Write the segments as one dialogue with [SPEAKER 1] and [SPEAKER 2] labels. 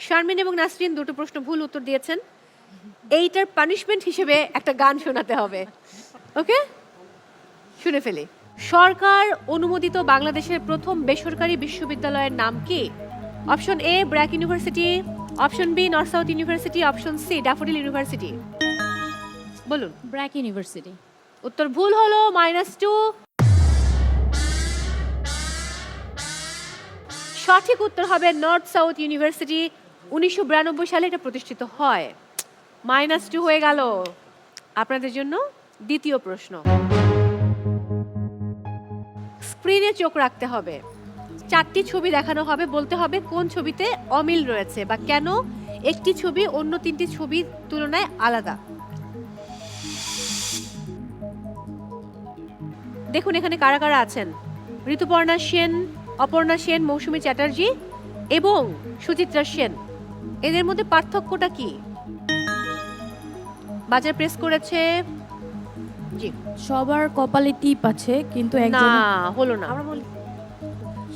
[SPEAKER 1] শারমিন এবং নাসরিন দুটো প্রশ্ন ভুল উত্তর দিয়েছেন। এইটার পানিশমেন্ট হিসেবে একটা গান শোনাতে হবে। ওকে, শুনে ফেলি। সরকার অনুমোদিত বাংলাদেশের প্রথম বেসরকারি বিশ্ববিদ্যালয়ের নাম কি? Option A BRAC University, option B North South University, option C Daffodil University. বলুন।
[SPEAKER 2] ব্র্যাক ইউনিভার্সিটি।
[SPEAKER 1] উত্তর ভুল হলো, -2। সঠিক উত্তর হবে নর্থ সাউথ ইউনিভার্সিটি। 1992 সালে এটা প্রতিষ্ঠিত হয়। -2 হয়ে গেল। আপনাদের জন্য দ্বিতীয় প্রশ্ন। স্ক্রিনে চোখ রাখতে হবে। 4টি ছবি দেখানো হবে, বলতে হবে কোন ছবিতে অমিল রয়েছে বা কেন একটি ছবি অন্য 3টি ছবির তুলনায় আলাদা। দেখুন এখানে কারা কারা আছেন। ঋতুপর্ণা সেন, অপর্ণা সেন, মৌসুমী চ্যাটার্জি এবং সুচিত্রা সেন। এদের মধ্যে পার্থক্যটা কি? বাজার প্রেস করেছে। জি,
[SPEAKER 2] সবার কপালে টিপ আছে কিন্তু
[SPEAKER 1] না
[SPEAKER 2] একজন
[SPEAKER 1] হলো না।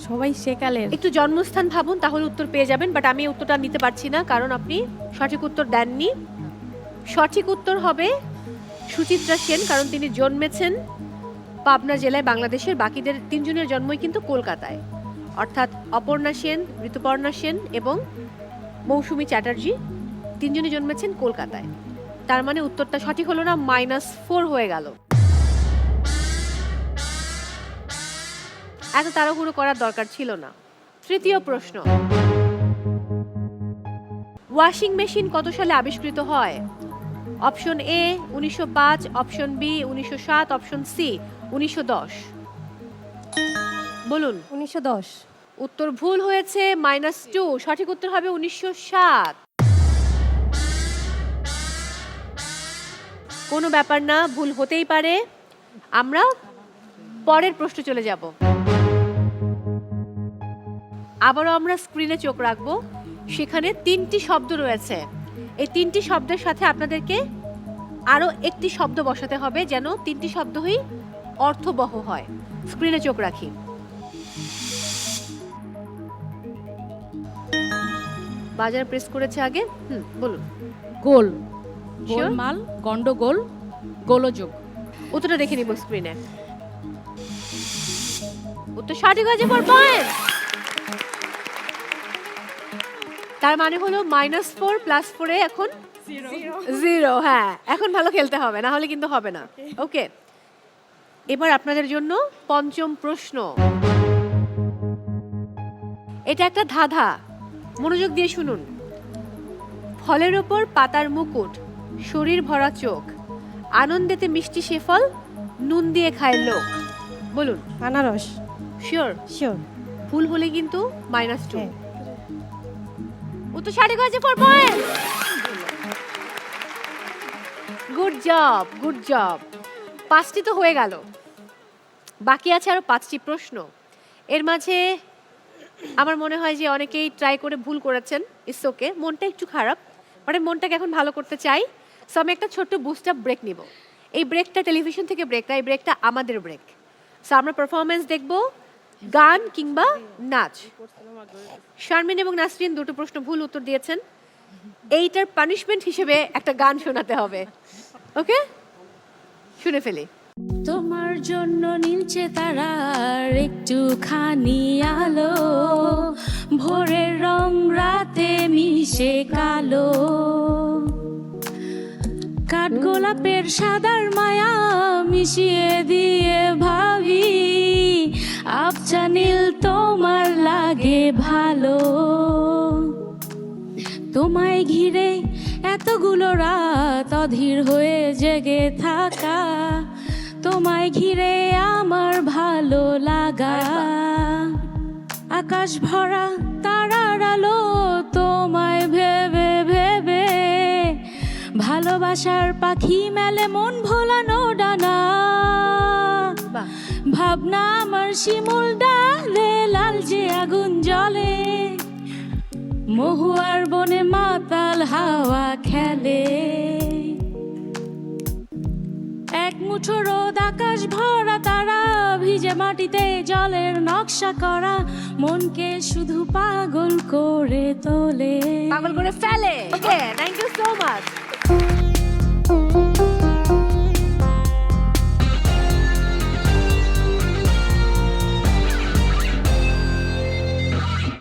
[SPEAKER 2] সবাই সেকালের।
[SPEAKER 1] একটু জন্মস্থান ভাবুন, তাহলে উত্তর পেয়ে যাবেন, বাট আমি উত্তরটা নিতে পারছি না কারণ আপনি সঠিক উত্তর দেননি। সঠিক উত্তর হবে সুচিত্রা সেন, কারণ তিনি জন্মেছেন পাবনা জেলায় বাংলাদেশের। বাকিদের 3 জনের জন্মই কিন্তু কলকাতায়, অর্থাৎ অপর্ণা সেন, ঋতুপর্ণা সেন এবং মৌসুমী চ্যাটার্জি 3 জনই জন্মেছেন কলকাতায়। তার মানে উত্তরটা সঠিক হলো না, -4 হয়ে গেল। এত তাড়াহুড়ো করার দরকার ছিল না। তৃতীয় প্রশ্ন। ওয়াশিং মেশিন কত সালে আবিষ্কৃত হয়? Option A 1905, option B 1907, option C 1910। বলুন।
[SPEAKER 2] 1910।
[SPEAKER 1] উত্তর ভুল হয়েছে, -2। সঠিক উত্তর হবে 1907। কোনো ব্যাপার না, ভুল হতেই পারে। আমরা পরের প্রশ্ন চলে যাব। আবারও আমরা স্ক্রিনে চোখ রাখবো। সেখানে 3টি শব্দ রয়েছে। এই 3টি শব্দের সাথে আপনাদেরকে আরো একটি শব্দ বসাতে হবে, যেন 3টি শব্দই অর্থবহ হয়। স্ক্রিনে চোখ রাখি। বাজার প্রেস করেছে আগে। বলুন।
[SPEAKER 2] গোল,
[SPEAKER 1] Sure?
[SPEAKER 2] গোলমাল, গন্ডগোল, গোলযোগ।
[SPEAKER 1] উত্তরটা দেখে নিব স্ক্রিনে। উত্তর সঠিক হয়েছে, 4 পয়েন্ট। তার মানে হলো -4 + 4 এখন 0। হ্যাঁ, এখন ভালো খেলতে হবে, না হলে কিন্তু হবে না। ওকে, এবার আপনাদের জন্য পঞ্চম প্রশ্ন। এটা একটা ধাঁধা, মনোযোগ দিয়ে শুনুন। ফলের ওপর পাতার মুকুট, শরীর ভরা চোখ, আনন্দেতে মিষ্টি সে ফল, নুন দিয়ে খায় লোক। বলুন।
[SPEAKER 2] আনারস।
[SPEAKER 1] শিওর?
[SPEAKER 2] শিওর।
[SPEAKER 1] ভুল হলে কিন্তু -2। উত্তর সঠিক হয়েছে, 4 point. Good job, good job. 5টি তো হয়ে গেল, বাকি আছে আরো 5টি প্রশ্ন। এর মাঝে আমার মনে হয় যে অনেকেই ট্রাই করে ভুল করেছেন। ইটস ওকে, মনটা একটু খারাপ, মানে মনটাকে এখন ভালো করতে চাই। সো আমি একটা ছোট্ট বুস্ট আপ ব্রেক নিব। এই ব্রেকটা টেলিভিশন থেকে ব্রেক না, এই ব্রেকটা আমাদের ব্রেক। সো আমরা পারফরমেন্স দেখব, গান কিংবা নাচ। শারমিন এবং নাসরিন দুটো প্রশ্ন ভুল উত্তর দিয়েছেন। এইটার পানিশমেন্ট হিসেবে একটা গান শোনাতে হবে। ওকে, শুনে ফেলি।
[SPEAKER 2] তোমার জন্য নীলচে তারার একটুখানি আলো, ভোরের রং রাতে মিশে কালো, কাঠগোলাপের সাদার মায়া মিশিয়ে দিয়ে ভাবি, আবছা নীল তোমার লাগে ভালো। তোমায় ঘিরে এতগুলো রাত অধীর হয়ে জেগে থাকা, তোমায় ঘিরে আমার ভালো লাগা, আকাশ ভরা তারার আলো তোমায় ভেবে ভেবে, ভালোবাসার পাখি মেলে মন ভোলানো ডানা, ভাবনা আমার শিমুল ডালে লালচে আগুন জ্বলে, মহুয়ার বনে মাতাল হাওয়া খেলে, এক মুঠো রোদ আকাশ ভরা তারা, ভিজে মাটিতে জলের নকশা করা, মনকে শুধু পাগল করে তোলে।
[SPEAKER 1] পাগল করে ফেলে। ওকে, থ্যাংক ইউ সো মাচ।